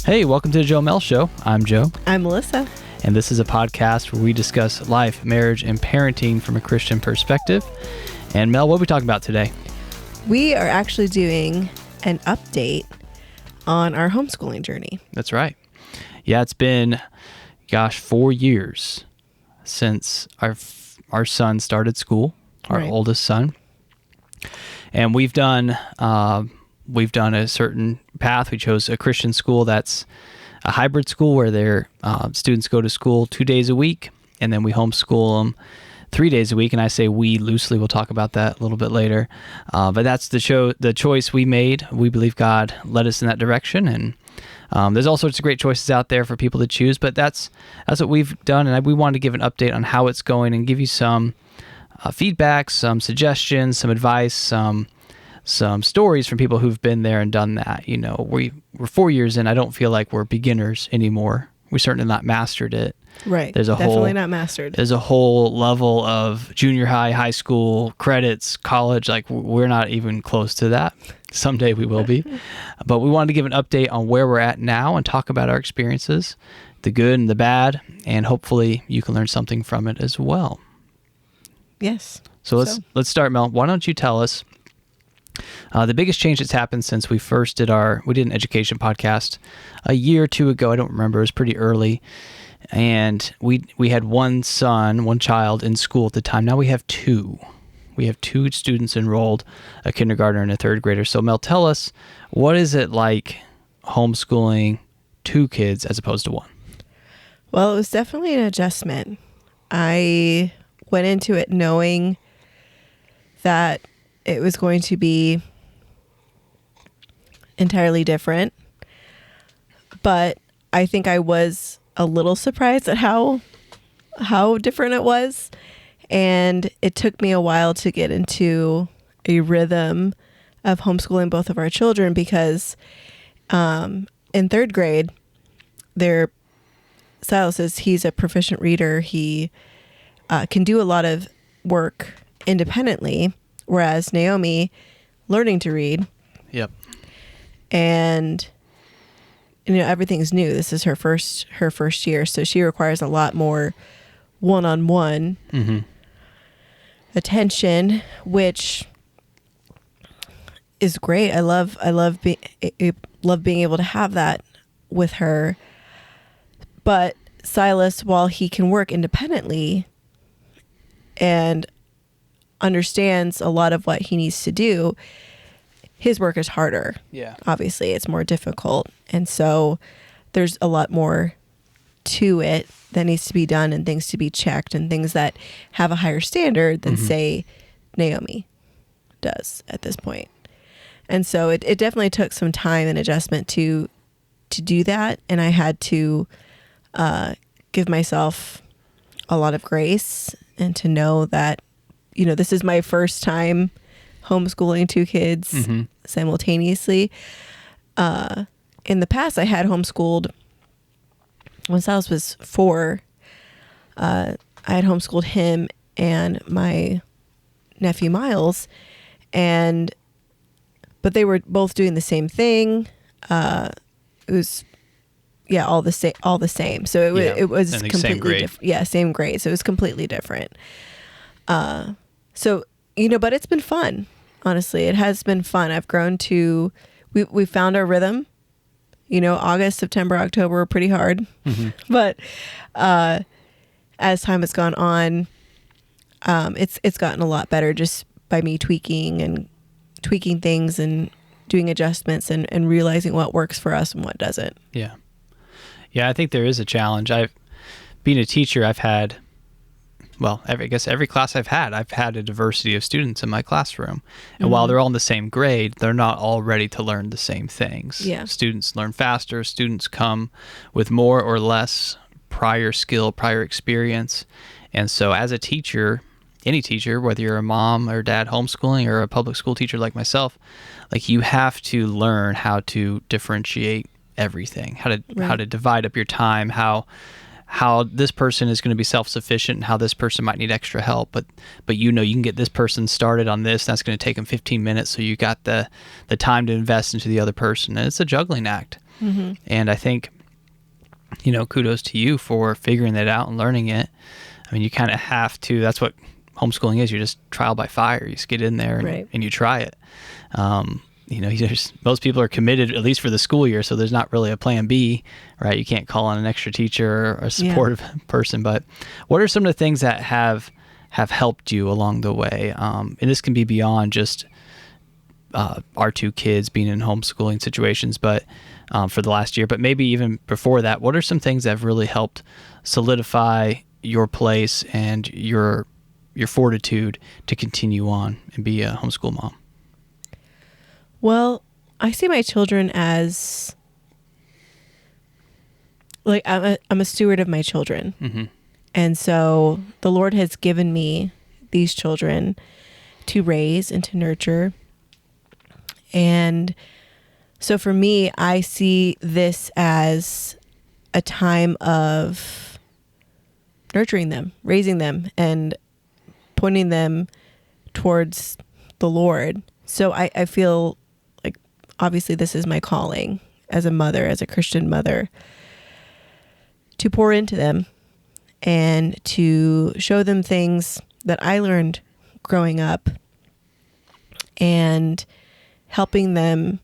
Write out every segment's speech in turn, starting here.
Hey, welcome to the Joe Mel Show. I'm Joe. I'm Melissa. And this is a podcast where we discuss life, marriage, and parenting from a Christian perspective. And Mel, what are we talking about today? We are actually doing an update on our homeschooling journey. That's right. Yeah, it's been, 4 years since our son started school, our oldest son. And we've done a certain path. We chose a Christian school that's a hybrid school where their students go to school 2 days a week, and then we homeschool them 3 days a week. And I say we loosely. We'll talk about that a little bit later. But that's the choice we made. We believe God led us in that direction, and there's all sorts of great choices out there for people to choose. But that's what we've done, and we wanted to give an update on how it's going and give you some feedback, some suggestions, some advice, some stories from people who've been there and done that. You know, we're 4 years in. I don't feel like we're beginners anymore. We certainly not mastered it. Right. Definitely not mastered. There's a whole level of junior high, high school, credits, college. Like, we're not even close to that. Someday we will be. But we wanted to give an update on where we're at now and talk about our experiences, the good and the bad, and hopefully you can learn something from it as well. Yes. So let's start, Mel. Why don't you tell us the biggest change that's happened since we first did an education podcast a year or two ago. I don't remember. It was pretty early. And we had one child in school at the time. Now we have two. We have two students enrolled, a kindergartner and a third grader. So Mel, tell us, what is it like homeschooling two kids as opposed to one? Well, it was definitely an adjustment. I went into it knowing that it was going to be entirely different, but I think I was a little surprised at how different it was, and it took me a while to get into a rhythm of homeschooling both of our children because in third grade, Silas he's a proficient reader. He can do a lot of work independently, whereas Naomi, learning to read. Yep. And everything's new. This is her first year, so she requires a lot more one-on-one attention, which is great. I love being able to have that with her. But Silas, while he can work independently and understands a lot of what he needs to do, his work is harder. Yeah. Obviously, it's more difficult. And so there's a lot more to it that needs to be done and things to be checked and things that have a higher standard than, say, Naomi does at this point. And so it definitely took some time and adjustment to do that. And I had to give myself a lot of grace and to know that, this is my first time homeschooling two kids simultaneously. In the past, I had homeschooled when Silas was 4. I had homeschooled him and my nephew Miles, but they were both doing the same thing. It was all the same. So it was completely different. Yeah, same grade. So it was completely different. So but it's been fun. Honestly, it has been fun. I've grown to, we found our rhythm. August, September, October were pretty hard. But as time has gone on, it's gotten a lot better just by me tweaking things and doing adjustments and realizing what works for us and what doesn't. Yeah. Yeah, I think there is a challenge. Being a teacher, I've had, every class I've had a diversity of students in my classroom. And while they're all in the same grade, they're not all ready to learn the same things. Yeah. Students learn faster. Students come with more or less prior skill, prior experience. And so as a teacher, any teacher, whether you're a mom or dad homeschooling or a public school teacher like myself, you have to learn how to differentiate everything, how to divide up your time, how this person is going to be self-sufficient and how this person might need extra help, but you can get this person started on this, and that's going to take them 15 minutes, so you got the time to invest into the other person, and it's a juggling act. And I think, kudos to you for figuring that out and learning it. I mean, you kind of have to. That's what homeschooling is. You're just trial by fire. You just get in there and you try it. Most people are committed, at least for the school year, so there's not really a plan B, right? You can't call on an extra teacher or a supportive person. But what are some of the things that have helped you along the way? And this can be beyond just our two kids being in homeschooling situations, but for the last year, but maybe even before that, what are some things that have really helped solidify your place and your fortitude to continue on and be a homeschool mom? Well, I see my children as like I'm a steward of my children. Mm-hmm. And so the Lord has given me these children to raise and to nurture. And so for me, I see this as a time of nurturing them, raising them, and pointing them towards the Lord. So I feel like obviously this is my calling as a mother, as a Christian mother, to pour into them and to show them things that I learned growing up and helping them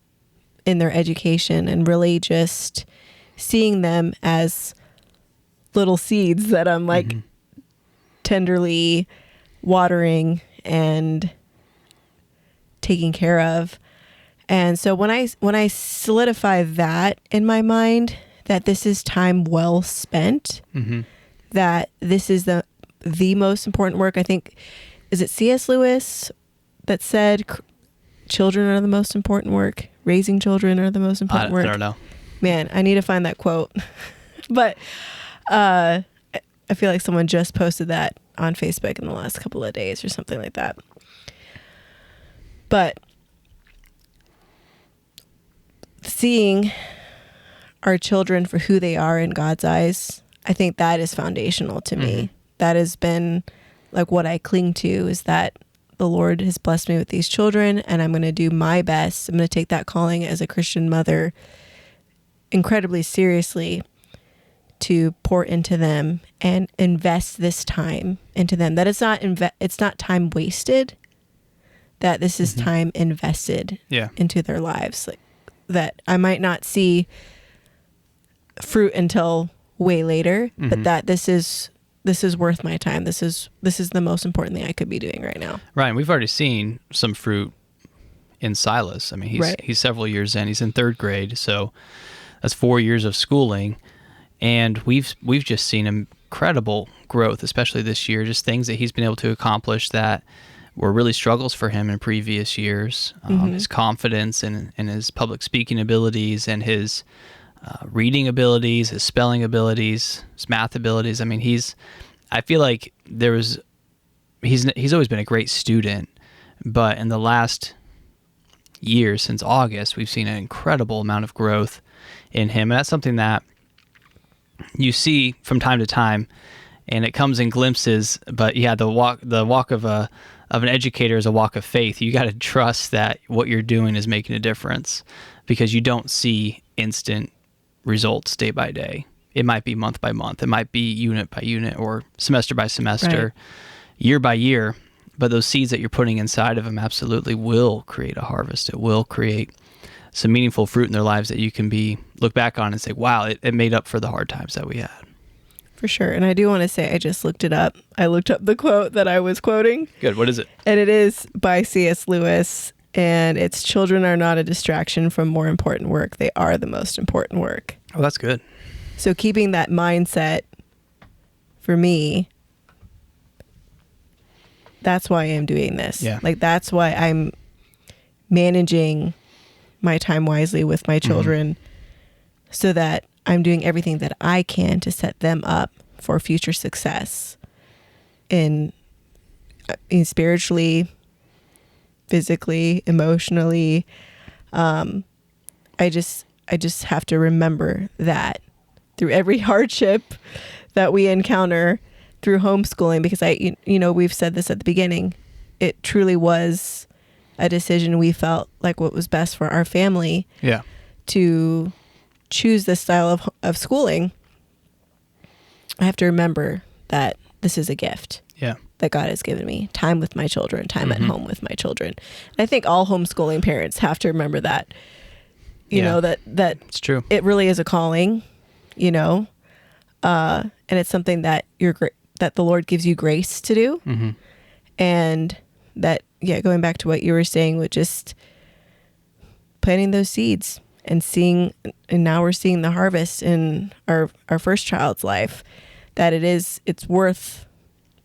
in their education, and really just seeing them as little seeds that I'm like tenderly watering and taking care of. And so when I solidify that in my mind, that this is time well spent, that this is the most important work. I think, is it C.S. Lewis that said children are the most important work? Raising children are the most important work. I don't know. Man, I need to find that quote. But I feel like someone just posted that on Facebook in the last couple of days or something like that. But seeing our children for who they are in God's eyes, I think that is foundational to me. That has been like what I cling to, is that the Lord has blessed me with these children, and I'm going to do my best. I'm going to take that calling as a Christian mother incredibly seriously, to pour into them and invest this time into them. That it's not time wasted, that this is time invested into their lives. Like, that I might not see fruit until way later, but that this is worth my time. This is the most important thing I could be doing right now. Right. And we've already seen some fruit in Silas. I mean, he's several years in. He's in third grade, so that's 4 years of schooling, and we've just seen incredible growth, especially this year. Just things that he's been able to accomplish that were really struggles for him in previous years. His confidence and his public speaking abilities, and his reading abilities, his spelling abilities, his math abilities. I mean, I feel like he's always been a great student, but in the last year, since August, we've seen an incredible amount of growth in him. And that's something that you see from time to time, and it comes in glimpses. But yeah, the walk of an educator is a walk of faith. You got to trust that what you're doing is making a difference, because you don't see instant results day by day. It might be month by month. It might be unit by unit, or semester by semester, year by year. But those seeds that you're putting inside of them absolutely will create a harvest. It will create some meaningful fruit in their lives that you can look back on and say, wow, it made up for the hard times that we had. For sure. And I do want to say, I just looked it up. I looked up the quote that I was quoting. Good. What is it? And it is by C.S. Lewis. And it's, children are not a distraction from more important work. They are the most important work. Oh, that's good. So keeping that mindset, for me, that's why I'm doing this. Yeah. Like, that's why I'm managing my time wisely with my children, so that I'm doing everything that I can to set them up for future success in spiritually, physically, emotionally. I just have to remember that through every hardship that we encounter through homeschooling, because we've said this at the beginning, it truly was a decision we felt like what was best for our family. Yeah. To choose this style of schooling, I have to remember that this is a gift. Yeah. That God has given me. Time with my children, time at home with my children. And I think all homeschooling parents have to remember that, you know, that it's true. It really is a calling, you know, and it's something that that the Lord gives you grace to do. And that, going back to what you were saying with just planting those seeds and now we're seeing the harvest in our first child's life, that it's worth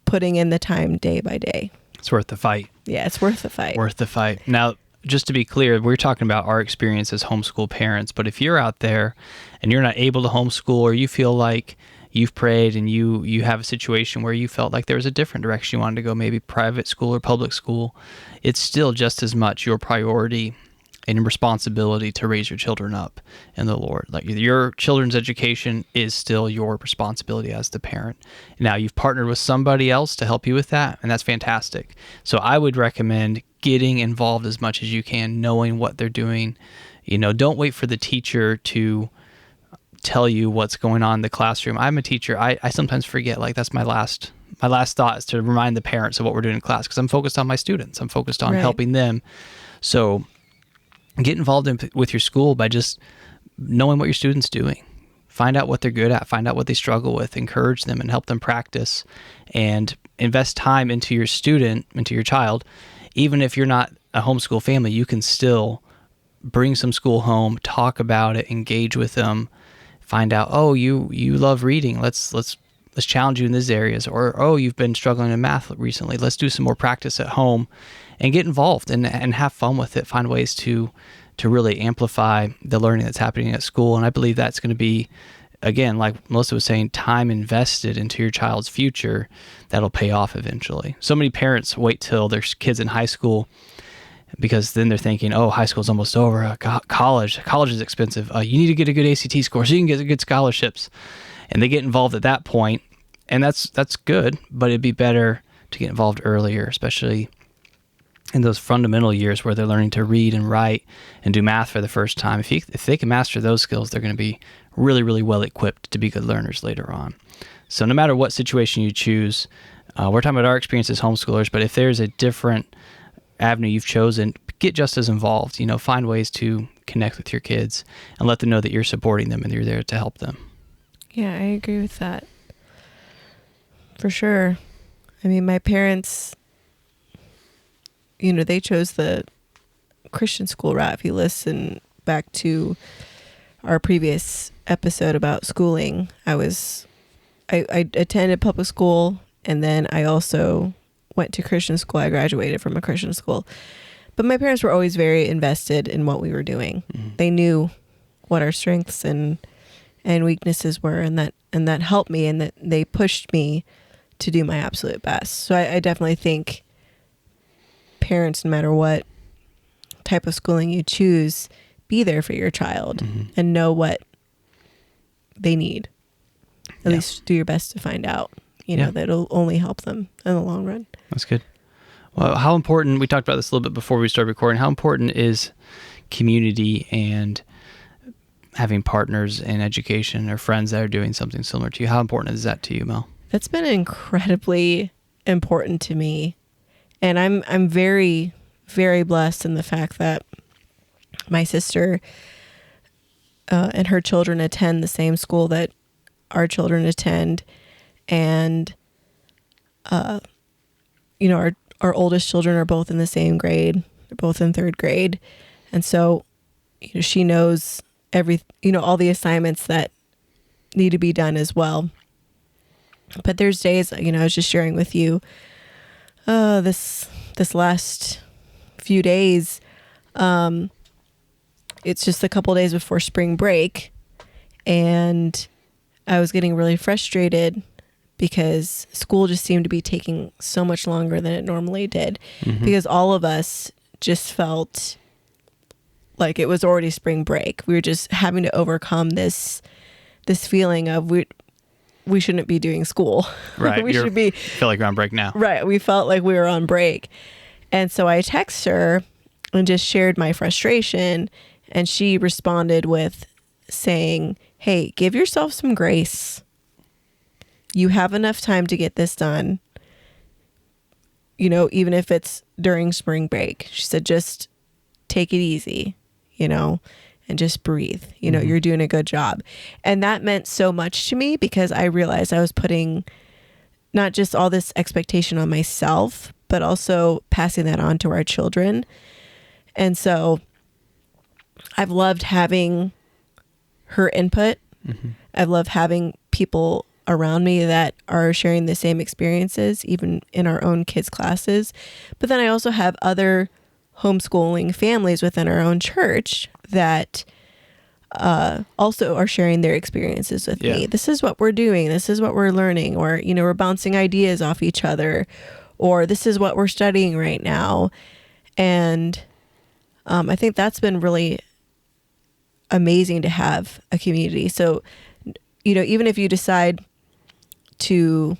putting in the time day by day. It's worth the fight. Yeah, it's worth the fight. Worth the fight. Now, just to be clear, we're talking about our experience as homeschool parents, but if you're out there and you're not able to homeschool, or you feel like you've prayed and you have a situation where you felt like there was a different direction you wanted to go, maybe private school or public school, it's still just as much your priority and responsibility to raise your children up in the Lord. Like, your children's education is still your responsibility as the parent. Now, you've partnered with somebody else to help you with that, and that's fantastic. So I would recommend getting involved as much as you can, knowing what they're doing. You know, don't wait for the teacher to tell you what's going on in the classroom. I'm a teacher. I sometimes forget, like, that's my last thought is to remind the parents of what we're doing in class, because I'm focused on my students. I'm focused on helping them. So get involved with your school by just knowing what your student's doing. Find out what they're good at. Find out what they struggle with. Encourage them and help them practice, and invest time into your student, into your child. Even if you're not a homeschool family, you can still bring some school home, talk about it, engage with them, find out, oh, you love reading. Let's challenge you in these areas. Or, oh, you've been struggling in math recently. Let's do some more practice at home, and get involved and have fun with it. Find ways to really amplify the learning that's happening at school. And I believe that's going to be, again, like Melissa was saying, time invested into your child's future that'll pay off eventually. So many parents wait till their kids in high school, because then they're thinking, oh, high school's almost over. College is expensive. You need to get a good ACT score so you can get good scholarships. And they get involved at that point, and that's good, but it'd be better to get involved earlier, especially in those fundamental years where they're learning to read and write and do math for the first time. If they can master those skills, they're going to be really, really well equipped to be good learners later on. So no matter what situation you choose, we're talking about our experience as homeschoolers, but if there's a different avenue you've chosen, get just as involved. You know, find ways to connect with your kids and let them know that you're supporting them and you're there to help them. Yeah, I agree with that. For sure. I mean, my parents, you know, they chose the Christian school route. If you listen back to our previous episode about schooling, I attended public school, and then I also went to Christian school. I graduated from a Christian school. But my parents were always very invested in what we were doing. Mm-hmm. They knew what our strengths and weaknesses were, and that helped me, and that they pushed me to do my absolute best. So I definitely think parents, no matter what type of schooling you choose, be there for your child and know what they need. At least do your best to find out. You know, that'll only help them in the long run. That's good. Well, how important, we talked about this a little bit before we started recording, how important is community and having partners in education or friends that are doing something similar to you? How important is that to you, Mel? That's been incredibly important to me. And I'm very, very blessed in the fact that my sister and her children attend the same school that our children attend. And, you know, our oldest children are both in the same grade. They're both in third grade. And so, you know, she knows all the assignments that need to be done as well. But there's days, you know, I was just sharing with you, this last few days, it's just a couple days before spring break, and I was getting really frustrated because school just seemed to be taking so much longer than it normally did, because all of us just felt like it was already spring break. We were just having to overcome this feeling of we shouldn't be doing school. Right. We should be feel like we're on break now. Right. We felt like we were on break. And so I texted her and just shared my frustration, and she responded with saying, hey, give yourself some grace. You have enough time to get this done. Even if it's during spring break. She said, just take it easy, and just breathe. You're doing a good job. And that meant so much to me because I realized I was putting not just all this expectation on myself, but also passing that on to our children. And so I've loved having her input. I've loved having people around me that are sharing the same experiences, even in our own kids' classes. But then I also have other homeschooling families within our own church that also are sharing their experiences with me. This is what we're doing. This is what we're learning. Or, we're bouncing ideas off each other. Or this is what we're studying right now. And I think that's been really amazing to have a community. So, even if you decide to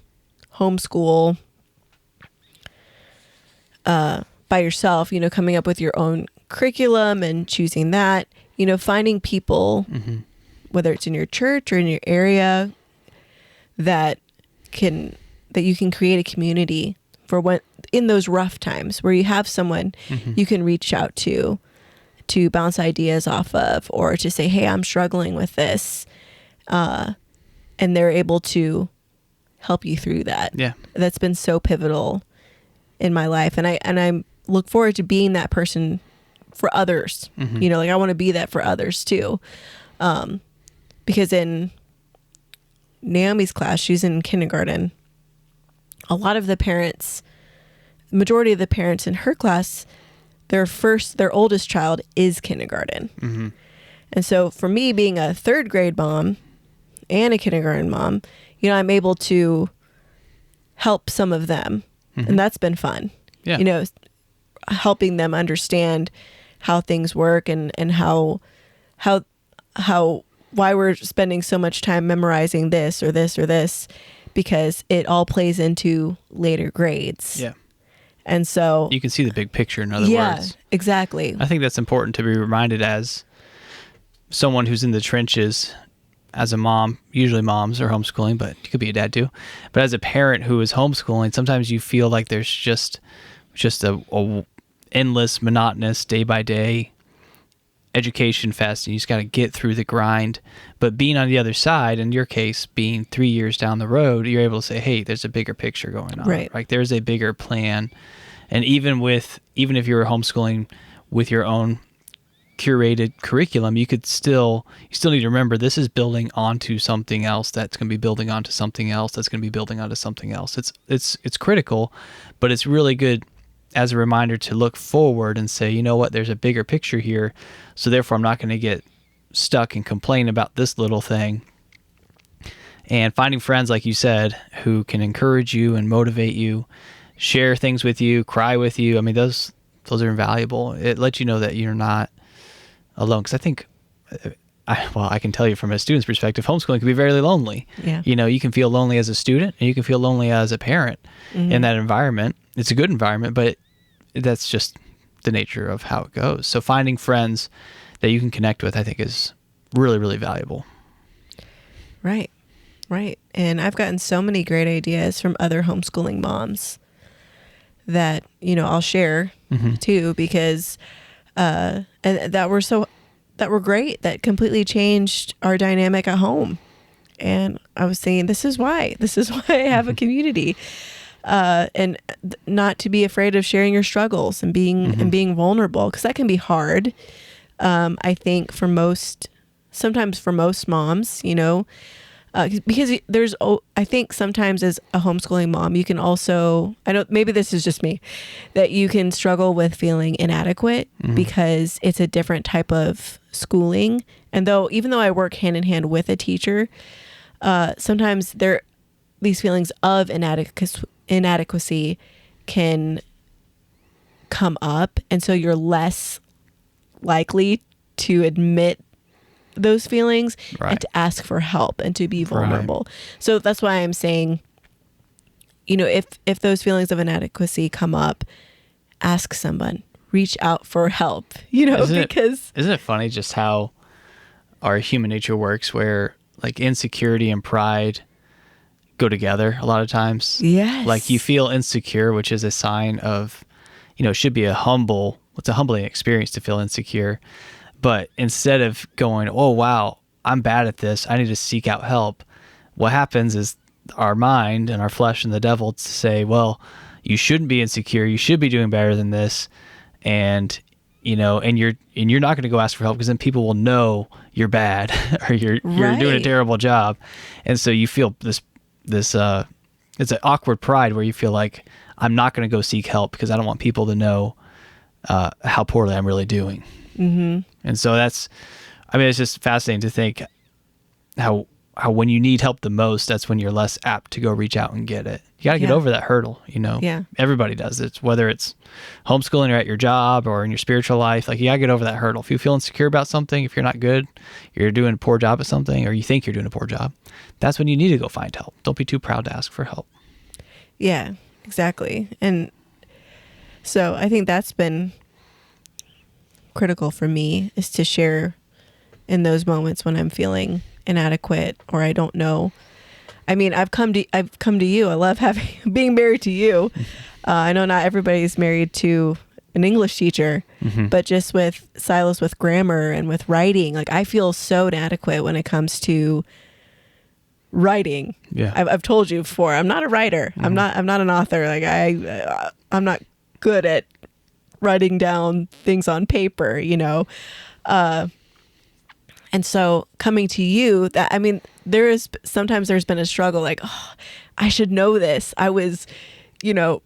homeschool by yourself, coming up with your own curriculum and choosing that, finding people, whether it's in your church or in your area, that you can create a community for when in those rough times where you have someone you can reach out to bounce ideas off of, or to say, hey, I'm struggling with this. And they're able to help you through that. Yeah. That's been so pivotal in my life. And I look forward to being that person for others. I want to be that for others too. Because in Naomi's class, she's in kindergarten. A lot of the majority of the parents in her class, their oldest child is kindergarten. And so for me, being a third grade mom and a kindergarten mom, I'm able to help some of them. And that's been fun. Yeah. Helping them understand how things work and how why we're spending so much time memorizing this or this or this, because it all plays into later grades. Yeah. And so you can see the big picture, in other words. Yeah, exactly. I think that's important to be reminded as someone who's in the trenches. As a mom, usually moms are homeschooling, but you could be a dad too. But as a parent who is homeschooling, sometimes you feel like there's just a endless, monotonous, day by day education fest, and you just got to get through the grind. But being on the other side, in your case, being 3 years down the road, you're able to say, hey, there's a bigger picture going on. Right. Like there's a bigger plan. And even if you're homeschooling with your own curated curriculum, you still need to remember this is building onto something else that's going to be building onto something else that's going to be building onto something else. It's critical, but it's really good as a reminder to look forward and say, you know what, there's a bigger picture here, so therefore I'm not going to get stuck and complain about this little thing. And finding friends, like you said, who can encourage you and motivate you, share things with you, cry with you. I mean, those are invaluable. It lets you know that you're not alone, because I think, I can tell you from a student's perspective, homeschooling can be very lonely. Yeah. You can feel lonely as a student, and you can feel lonely as a parent in that environment. It's a good environment, but that's just the nature of how it goes. So finding friends that you can connect with, I think, is really, really valuable. Right. And I've gotten so many great ideas from other homeschooling moms that, I'll share too, because and that were great, that completely changed our dynamic at home. And I was saying, this is why I have a community, and not to be afraid of sharing your struggles and being vulnerable, because that can be hard. I think sometimes for most moms, because I think sometimes as a homeschooling mom, you can also, I know maybe this is just me, that you can struggle with feeling inadequate because it's a different type of schooling. And even though I work hand in hand with a teacher, sometimes these feelings of inadequacy can come up. And so you're less likely to admit those feelings and to ask for help and to be vulnerable. So that's why I'm saying, if those feelings of inadequacy come up, ask someone, reach out for help, isn't it funny just how our human nature works, where like insecurity and pride go together a lot of times. Yes. Like you feel insecure, which is a sign of, it should be it's a humbling experience to feel insecure. But instead of going, oh, wow, I'm bad at this, I need to seek out help, what happens is our mind and our flesh and the devil to say, well, you shouldn't be insecure, you should be doing better than this. And and you're not going to go ask for help, because then people will know you're bad or you're doing a terrible job. And so you feel this it's an awkward pride where you feel like, I'm not going to go seek help because I don't want people to know how poorly I'm really doing. Mm-hmm. And so it's just fascinating to think how when you need help the most, that's when you're less apt to go reach out and get it. You got to get over that hurdle, Yeah. Everybody does it, whether it's homeschooling or at your job or in your spiritual life. Like, you got to get over that hurdle. If you feel insecure about something, if you're not good, you're doing a poor job at something, or you think you're doing a poor job, that's when you need to go find help. Don't be too proud to ask for help. Yeah, exactly. And so I think that's been critical for me, is to share in those moments when I'm feeling inadequate or I don't know. I mean, I've come to you. I love being married to you. I know not everybody's married to an English teacher, but just with Silas, with grammar and with writing, like I feel so inadequate when it comes to writing. Yeah. I've told you before, I'm not a writer. I'm not an author. Like I'm not good at writing down things on paper, and so coming to you, sometimes there's been a struggle, like, oh, I should know this. I was,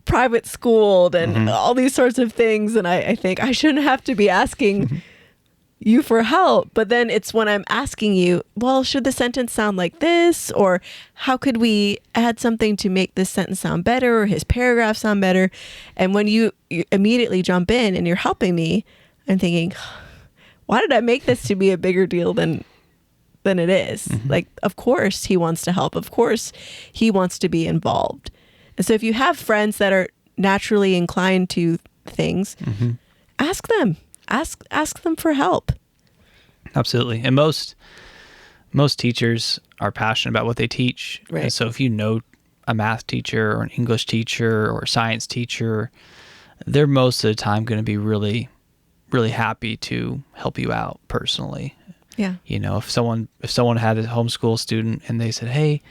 private schooled and all these sorts of things. And I think I shouldn't have to be asking you for help. But then it's when I'm asking you, well, should the sentence sound like this? Or how could we add something to make this sentence sound better, or his paragraph sound better? And when you immediately jump in and you're helping me, I'm thinking, why did I make this to be a bigger deal than it is? Like, of course he wants to help. Of course he wants to be involved. And so if you have friends that are naturally inclined to things, ask them. Ask them for help. Absolutely. And most teachers are passionate about what they teach. Right. And so if you know a math teacher or an English teacher or a science teacher, they're most of the time going to be really, really happy to help you out personally. Yeah. If someone had a homeschool student and they said, hey,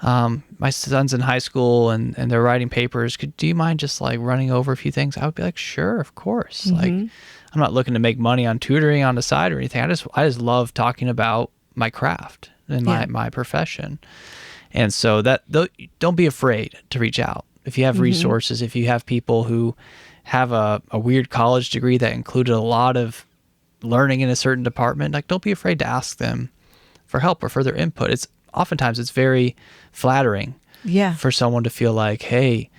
my son's in high school and they're writing papers, do you mind just like running over a few things? I would be like, sure, of course. Like, I'm not looking to make money on tutoring on the side or anything. I just love talking about my craft and my profession. And so don't be afraid to reach out. If you have resources, if you have people who have a weird college degree that included a lot of learning in a certain department, like, don't be afraid to ask them for help or further input. Oftentimes it's very flattering for someone to feel like, hey,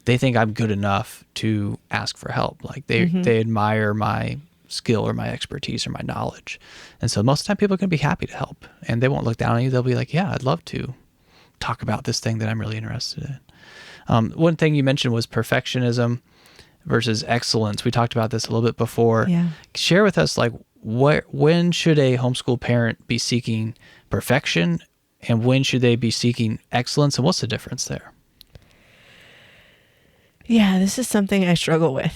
they think I'm good enough to ask for help. Like they admire my skill or my expertise or my knowledge. And so most of the time people are going to be happy to help, and they won't look down on you. They'll be like, yeah, I'd love to talk about this thing that I'm really interested in. One thing you mentioned was perfectionism versus excellence. We talked about this a little bit before. Yeah. Share with us, like, when should a homeschool parent be seeking perfection, and when should they be seeking excellence, and what's the difference there? Yeah, this is something I struggle with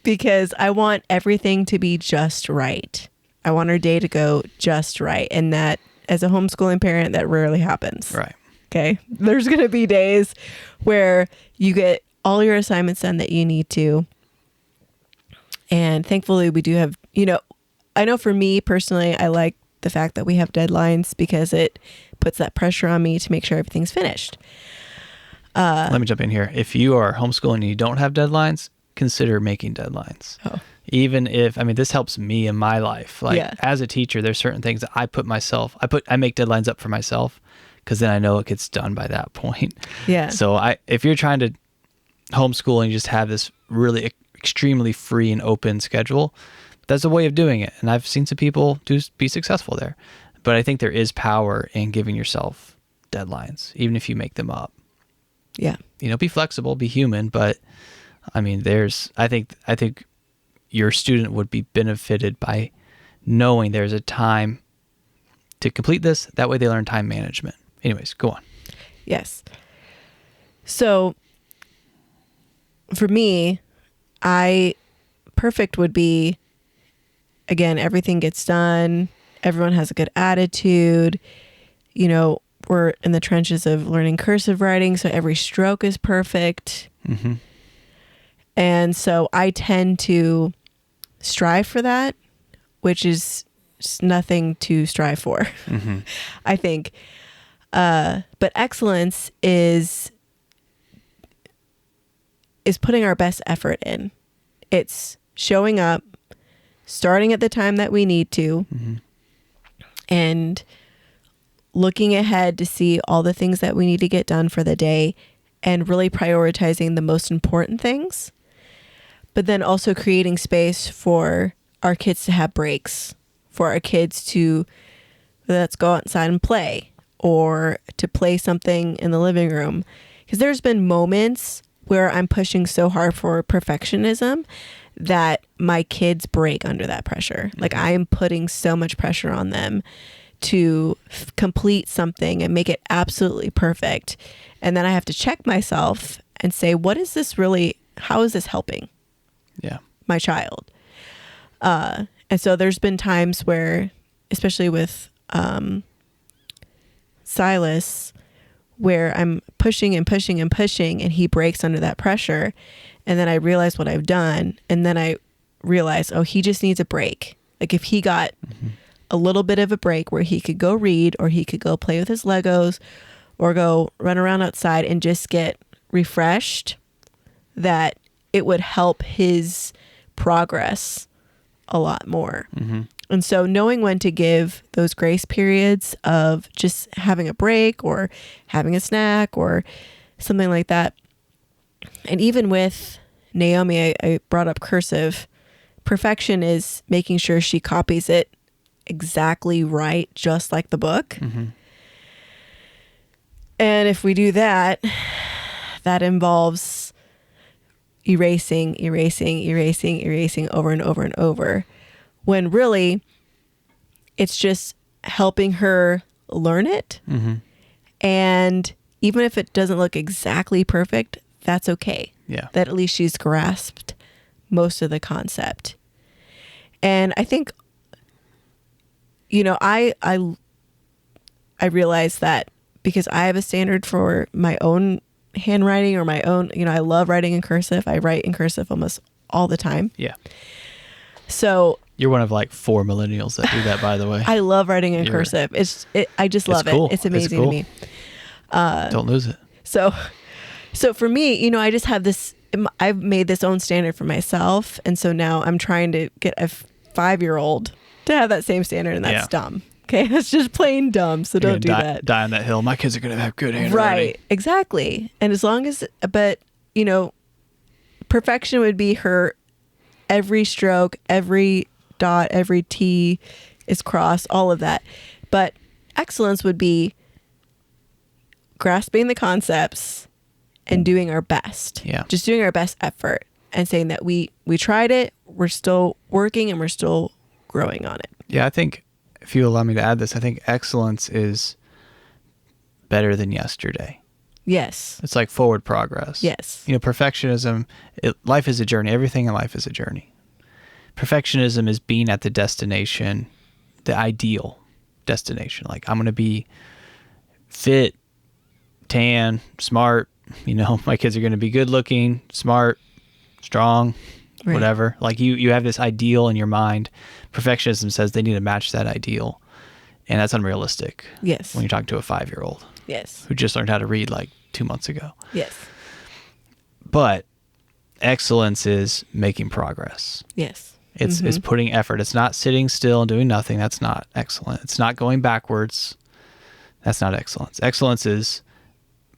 because I want everything to be just right. I want our day to go just right. And that, as a homeschooling parent, that rarely happens. Right. Okay. There's going to be days where you get all your assignments done that you need to. And thankfully we do have, I know for me personally, I like the fact that we have deadlines because it puts that pressure on me to make sure everything's finished. Let me jump in here. If you are homeschooling and you don't have deadlines, consider making deadlines. Oh. Even if, this helps me in my life. Like, as a teacher, there's certain things that I make deadlines up for myself, because then I know it gets done by that point. Yeah. So if you're trying to homeschool and you just have this really extremely free and open schedule, that's a way of doing it. And I've seen some people be successful there. But I think there is power in giving yourself deadlines, even if you make them up. Yeah. Be flexible, be human, but I think your student would be benefited by knowing there's a time to complete this. That way they learn time management. Anyways, go on. Yes. So for me, perfect would be, again, everything gets done. Everyone has a good attitude. You know, we're in the trenches of learning cursive writing, so every stroke is perfect. Mm-hmm. And so I tend to strive for that, which is nothing to strive for, Mm-hmm. I think. But excellence is putting our best effort in. It's showing up, starting at the time that we need to, Mm-hmm. and looking ahead to see all the things that we need to get done for the day and really prioritizing the most important things. But then also creating space for our kids to have breaks, for our kids to, let's go outside and play, or to play something in the living room. Because there's been moments where I'm pushing so hard for perfectionism that my kids break under that pressure. Like, I am putting so much pressure on them to complete something and make it absolutely perfect. And then I have to check myself and say, what is this really, how is this helping my child? And so there's been times where, especially with Silas, where I'm pushing and pushing and pushing, and he breaks under that pressure. And then I realize what I've done. And then I realize, oh, he just needs a break. Like, if he got a little bit of a break where he could go read, or he could go play with his Legos, or go run around outside and just get refreshed, that it would help his progress a lot more. Mm-hmm. And so knowing when to give those grace periods of just having a break or having a snack or something like that. And even with Naomi, I brought up cursive. Perfection is making sure she copies it exactly right, just like the book. Mm-hmm. And if we do that, that involves erasing over and over and over, when really it's just helping her learn it. Mm-hmm. And even if it doesn't look exactly perfect, that's okay. Yeah. That at least she's grasped most of the concept. And I think, you know, I realize that because I have a standard for my own handwriting, or my own, you know, I love writing in cursive. I write in cursive almost all the time. Yeah. So You're one of like 4 millennials that do that, by the way. I love writing in cursive. I just love cool. it. It's amazing to me. Don't lose it. So for me, you know, I just have this, I've made this own standard for myself. And so now I'm trying to get a 5-year-old to have that same standard, and that's dumb. Okay. That's just plain dumb. So don't do that. Die on that hill. My kids are going to have good handwriting. Right. Exactly. And as long as, but you know, perfection would be her every stroke, every dot, every T is crossed, all of that. But excellence would be grasping the concepts and doing our best. Yeah. Just doing our best effort and saying that we tried it, we're still working, and we're still growing on it. Yeah, I think, if you allow me to add this, I think excellence is better than yesterday. Yes. It's like forward progress. Yes. You know, perfectionism, life is a journey. Everything in life is a journey. Perfectionism is being at the destination, the ideal destination. Like, I'm going to be fit, tan, smart. You know, my kids are going to be good looking, smart, strong, Right. whatever. Like, you have this ideal in your mind. Perfectionism says they need to match that ideal. And that's unrealistic. Yes. When you're talking to a 5-year-old. Yes. Who just learned how to read like 2 months ago. Yes. But excellence is making progress. Yes. It's putting effort. It's not sitting still and doing nothing. That's not excellent. It's not going backwards. That's not excellence. Excellence is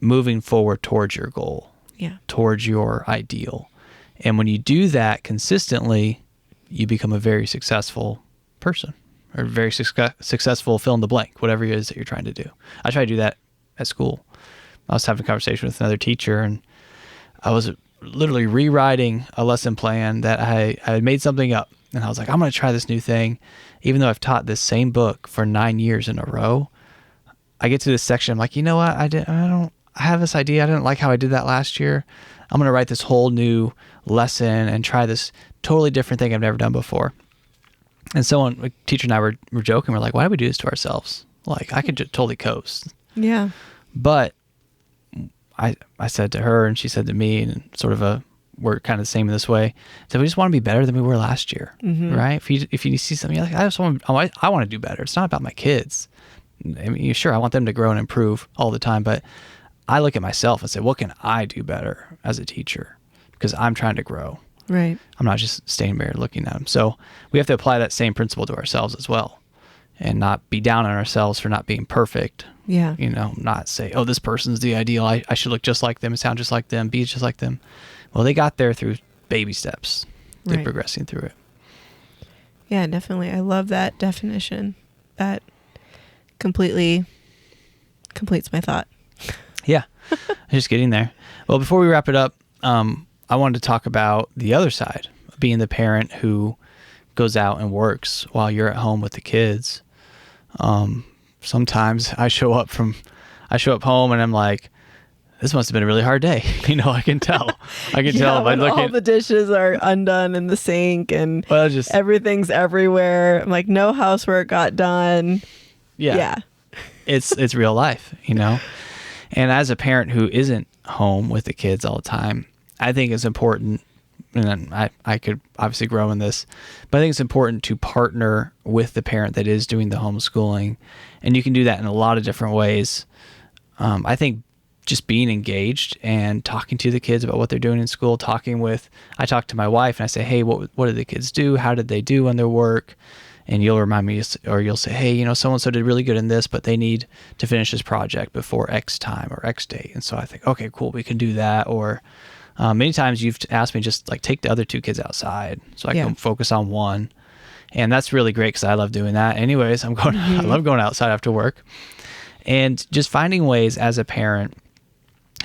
moving forward towards your goal. Yeah. Towards your ideal. And when you do that consistently, you become a very successful person, or very successful fill in the blank, whatever it is that you're trying to do. I try to do that at school. I was having a conversation with another teacher, and I was literally rewriting a lesson plan that I had made something up. And I was like, I'm going to try this new thing. Even though I've taught this same book for 9 years in a row, I get to this section. I'm like, you know what? I have this idea. I didn't like how I did that last year. I'm going to write this whole new lesson and try this totally different thing I've never done before. And a teacher and I were joking. We're like, why do we do this to ourselves? Like, I could just totally coast. Yeah. But I said to her, and she said to me, and we're kind of the same in this way. So we just want to be better than we were last year, right? If you see something, you're like, I want to do better. It's not about my kids. I mean, sure, I want them to grow and improve all the time, but I look at myself and say, what can I do better as a teacher? Because I'm trying to grow. Right. I'm not just standing there looking at them. So we have to apply that same principle to ourselves as well, and not be down on ourselves for not being perfect. Yeah. Not say, oh, this person's the ideal. I should look just like them and sound just like them, be just like them. Well, they got there through baby steps. They're progressing through it. Yeah, definitely. I love that definition. That completely completes my thought. Yeah, just getting there. Well, before we wrap it up, I wanted to talk about the other side, being the parent who goes out and works while you're at home with the kids. Sometimes I show up home and I'm like, this must have been a really hard day. I can tell. Tell by looking. All the dishes are undone in the sink and everything's everywhere. I'm like, no housework got done. Yeah. It's real life, And as a parent who isn't home with the kids all the time, I think it's important, and I could obviously grow in this, but I think it's important to partner with the parent that is doing the homeschooling. And you can do that in a lot of different ways. I think just being engaged and talking to the kids about what they're doing in school, I talk to my wife and I say, hey, what did the kids do? How did they do on their work? And you'll remind me, or you'll say, hey, so-and-so did really good in this, but they need to finish this project before X time or X date. And so I think, okay, cool, we can do that. Or many times you've asked me just like take the other 2 kids outside so I can focus on one. And that's really great because I love doing that. Anyways, I love going outside after work. And just finding ways as a parent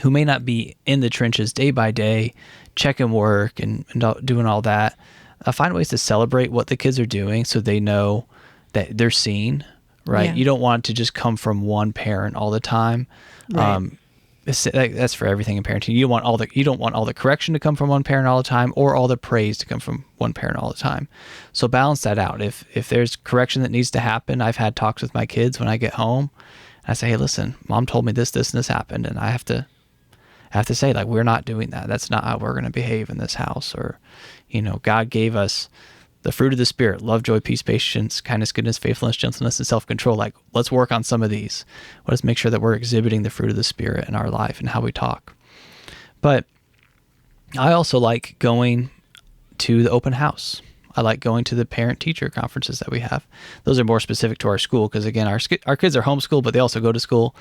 who may not be in the trenches day by day, checking work and doing all that, find ways to celebrate what the kids are doing so they know that they're seen, right? Yeah. You don't want to just come from one parent all the time. Right. That's for everything in parenting. You don't want all the correction to come from one parent all the time, or all the praise to come from one parent all the time. So balance that out. If there's correction that needs to happen, I've had talks with my kids when I get home. I say, hey, listen, mom told me this, and this happened, and I have to say, like, we're not doing that. That's not how we're going to behave in this house. Or, God gave us the fruit of the Spirit: love, joy, peace, patience, kindness, goodness, faithfulness, gentleness, and self-control. Like, let's work on some of these. Let's make sure that we're exhibiting the fruit of the Spirit in our life and how we talk. But I also like going to the open house. I like going to the parent-teacher conferences that we have. Those are more specific to our school because, again, our kids are homeschooled, but they also go to school.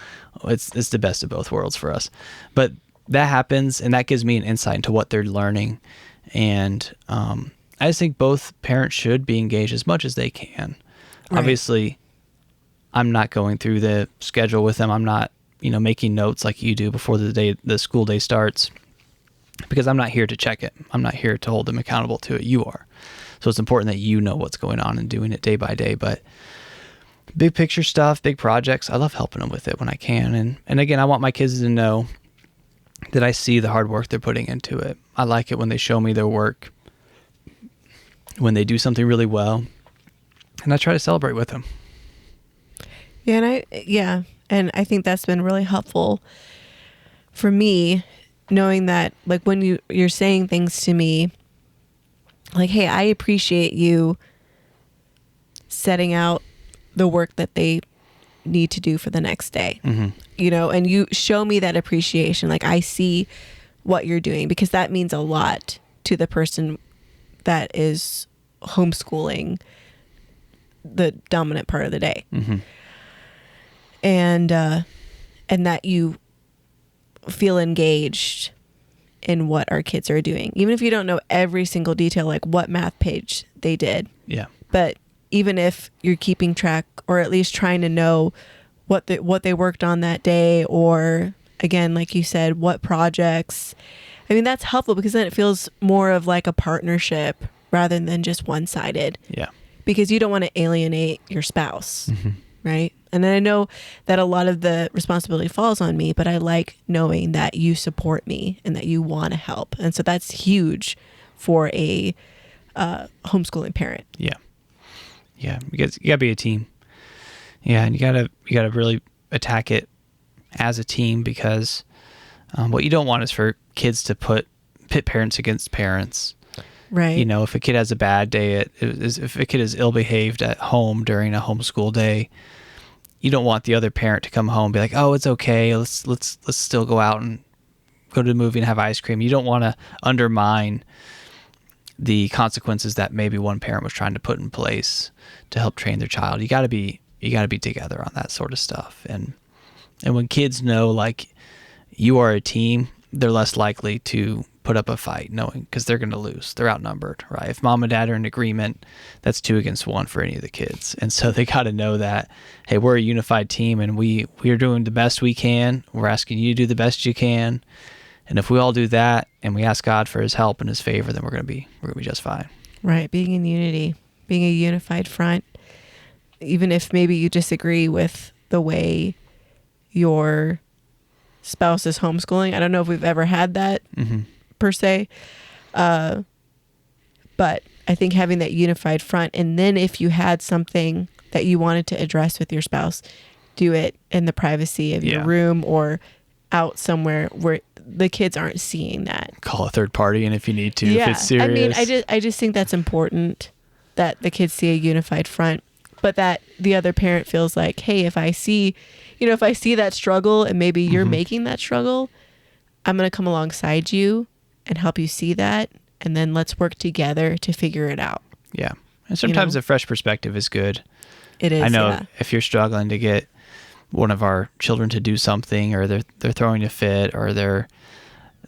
It's the best of both worlds for us. But that happens, and that gives me an insight into what they're learning. And I just think both parents should be engaged as much as they can. Right. Obviously, I'm not going through the schedule with them. I'm not, making notes like you do before the school day starts, because I'm not here to check it. I'm not here to hold them accountable to it. You are. So it's important that you know what's going on and doing it day by day. But big picture stuff, big projects, I love helping them with it when I can. And again, I want my kids to know that I see the hard work they're putting into it. I like it when they show me their work, when they do something really well, and I try to celebrate with them. Yeah, and I think that's been really helpful for me, knowing that, like, when you're saying things to me, like, hey, I appreciate you setting out the work that they need to do for the next day, and you show me that appreciation. Like, I see what you're doing, because that means a lot to the person that is homeschooling the dominant part of the day. And that you feel engaged in what our kids are doing, even if you don't know every single detail, like what math page they did. Yeah. But even if you're keeping track, or at least trying to know what they worked on that day, or again, like you said, what projects, I mean, that's helpful, because then it feels more of like a partnership rather than just one-sided. Yeah. Because you don't want to alienate your spouse, right? And then I know that a lot of the responsibility falls on me, but I like knowing that you support me and that you want to help. And so that's huge for a homeschooling parent. Yeah. Yeah. Because you gotta be a team. Yeah. And you gotta really attack it as a team, because what you don't want is for kids to pit parents against parents. Right. You know, if a kid has a bad day, if a kid is ill-behaved at home during a homeschool day, you don't want the other parent to come home and be like, "Oh, it's okay. Let's still go out and go to the movie and have ice cream." You don't want to undermine the consequences that maybe one parent was trying to put in place to help train their child. You got to be together on that sort of stuff. And when kids know like you are a team, they're less likely to put up a fight, knowing, because they're going to lose. They're outnumbered, right? If mom and dad are in agreement, that's 2 against 1 for any of the kids. And so they got to know that, hey, we're a unified team and we are doing the best we can. We're asking you to do the best you can. And if we all do that and we ask God for his help and his favor, then we're going to be just fine. Right. Being in unity, being a unified front, even if maybe you disagree with the way your spouse is homeschooling. I don't know if we've ever had that per se. But I think having that unified front, and then if you had something that you wanted to address with your spouse, do it in the privacy of your room or out somewhere where the kids aren't seeing that. Call a third party, and if you need to, if it's serious. I mean, I just think that's important that the kids see a unified front, but that the other parent feels like, hey, if I see that struggle and maybe you're making that struggle, I'm going to come alongside you and help you see that. And then let's work together to figure it out. Yeah. And sometimes a fresh perspective is good. It is. I know if you're struggling to get one of our children to do something, or they're throwing a fit, or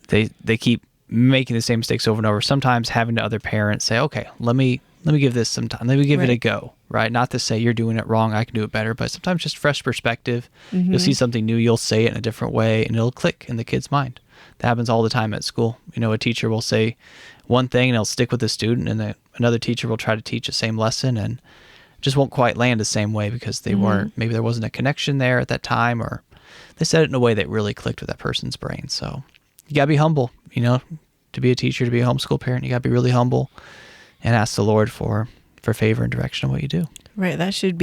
they keep making the same mistakes over and over, sometimes having the other parents say, okay, let me give this some time. Let me give it a go, right? Not to say you're doing it wrong, I can do it better, but sometimes just fresh perspective. You'll see something new, you'll say it in a different way, and it'll click in the kid's mind. That happens all the time at school. You know, a teacher will say one thing and it'll stick with the student, and another teacher will try to teach the same lesson and just won't quite land the same way because they weren't, maybe there wasn't a connection there at that time, or they said it in a way that really clicked with that person's brain. So you gotta be humble, to be a teacher, to be a homeschool parent, you gotta be really humble and ask the Lord for favor and direction on what you do. Right. That should have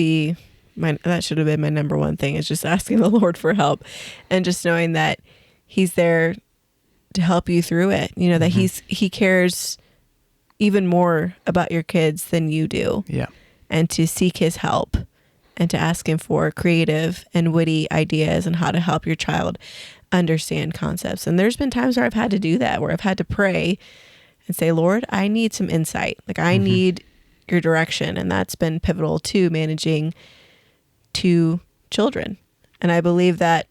been my number one thing, is just asking the Lord for help and just knowing that he's there to help you through it. That he cares even more about your kids than you do. Yeah. And to seek his help and to ask him for creative and witty ideas on how to help your child understand concepts. And there's been times where I've had to do that, where I've had to pray and say, Lord, I need some insight. Like I need your direction. And that's been pivotal to managing 2 children. And I believe that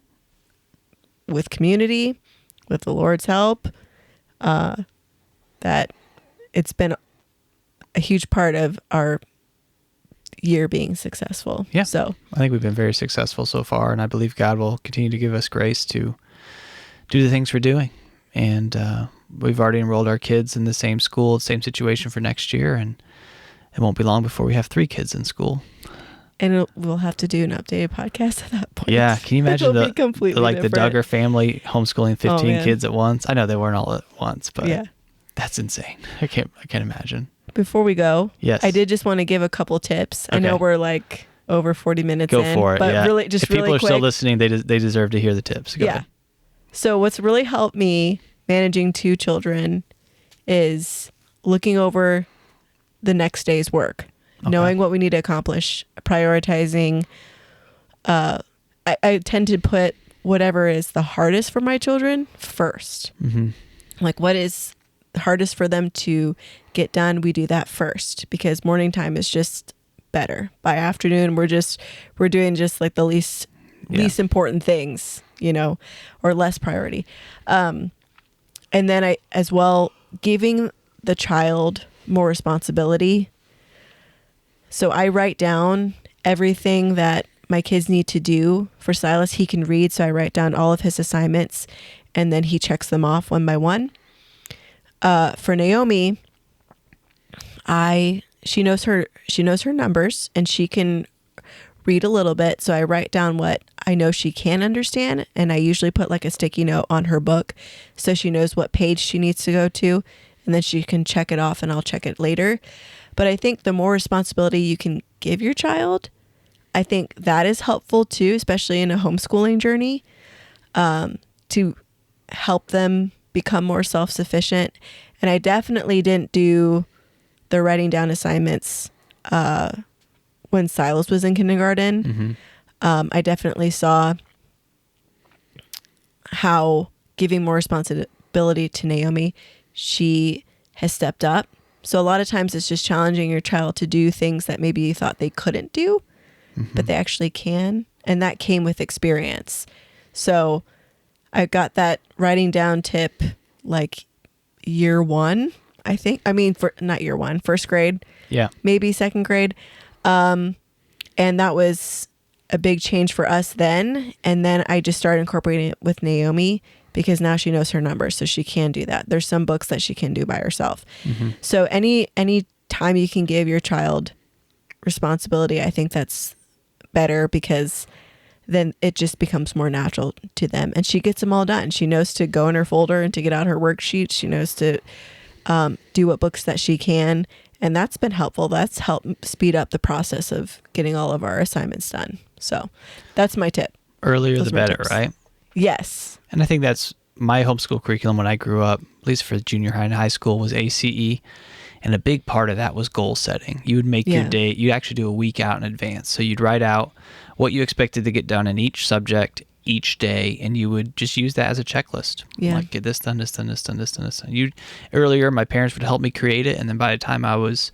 with community, with the Lord's help, that it's been a huge part of our year being successful. Yeah. So I think we've been very successful so far, and I believe God will continue to give us grace to do the things we're doing. And we've already enrolled our kids in the same school, same situation for next year, and it won't be long before we have 3 kids in school. And we'll have to do an updated podcast at that point. Yeah, can you imagine the different. the Duggar family homeschooling 15 kids at once? I know they weren't all at once, but that's insane. I can't imagine. Before we go, yes, I did just want to give a couple tips. Okay. I know we're like over 40 minutes in. Go for it. But yeah. really, just if really people are quick, still listening, they deserve to hear the tips. Go ahead. So what's really helped me managing 2 children is looking over the next day's work, knowing what we need to accomplish, prioritizing. I tend to put whatever is the hardest for my children first. Like what is hardest for them to get done, we do that first, because morning time is just better. By afternoon, we're doing just like the least important things, or less priority. And then I, as well, giving the child more responsibility. So I write down everything that my kids need to do. For Silas, he can read, so I write down all of his assignments, and then he checks them off one by one. For Naomi, she knows her numbers, and she can read a little bit. So I write down what I know she can understand, and I usually put like a sticky note on her book so she knows what page she needs to go to, and then she can check it off and I'll check it later. But I think the more responsibility you can give your child, I think that is helpful too, especially in a homeschooling journey, to help them become more self-sufficient. And I definitely didn't do the writing down assignments when Silas was in kindergarten. I definitely saw how giving more responsibility to Naomi, she has stepped up. So a lot of times it's just challenging your child to do things that maybe you thought they couldn't do, but they actually can. And that came with experience. So I got that writing down tip like year one, I think. I mean, not year one, first grade. Yeah. Maybe second grade. And that was a big change for us then. And then I just started incorporating it with Naomi because now she knows her numbers, so she can do that. There's some books that she can do by herself. So any time you can give your child responsibility, I think that's better, because then it just becomes more natural to them. And she gets them all done. She knows to go in her folder and to get out her worksheets. She knows to do what books that she can. And that's been helpful. That's helped speed up the process of getting all of our assignments done. So that's my tip. Earlier the better, tips. right? Yes. And I think that's my homeschool curriculum when I grew up, at least for junior high and high school, was ACE. And a big part of that was goal setting. You would make your day, you actually do a week out in advance. So you'd write out what you expected to get done in each subject each day, and you would just use that as a checklist. Like, get this done, this done, this done, this done, this done. Earlier, my parents would help me create it, and then by the time I was,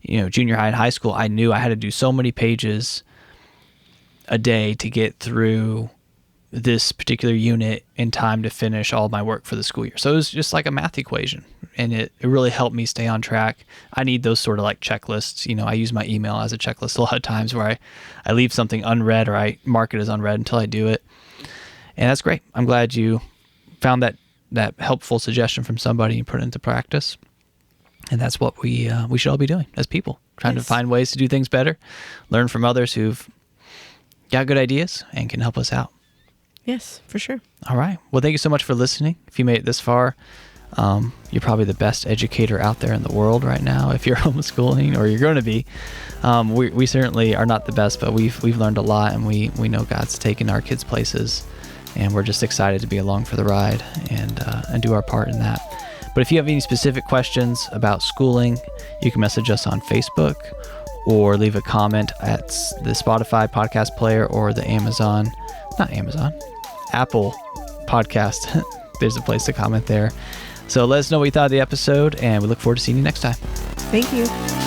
junior high and high school, I knew I had to do so many pages a day to get through this particular unit in time to finish all my work for the school year. So it was just like a math equation, and it really helped me stay on track. I need those sort of like checklists. I use my email as a checklist a lot of times where I leave something unread, or I mark it as unread until I do it. And that's great. I'm glad you found that helpful suggestion from somebody and put it into practice. And that's what we should all be doing as people, trying to find ways to do things better, learn from others who've got good ideas and can help us out. Yes, for sure. All right. Well, thank you so much for listening. If you made it this far, you're probably the best educator out there in the world right now. If you're homeschooling, or you're going to be, we certainly are not the best, but we've learned a lot, and we know God's taken our kids places, and we're just excited to be along for the ride and do our part in that. But if you have any specific questions about schooling, you can message us on Facebook or leave a comment at the Spotify podcast player or the Apple podcast. There's a place to comment there. So let us know what you thought of the episode, and we look forward to seeing you next time. Thank you.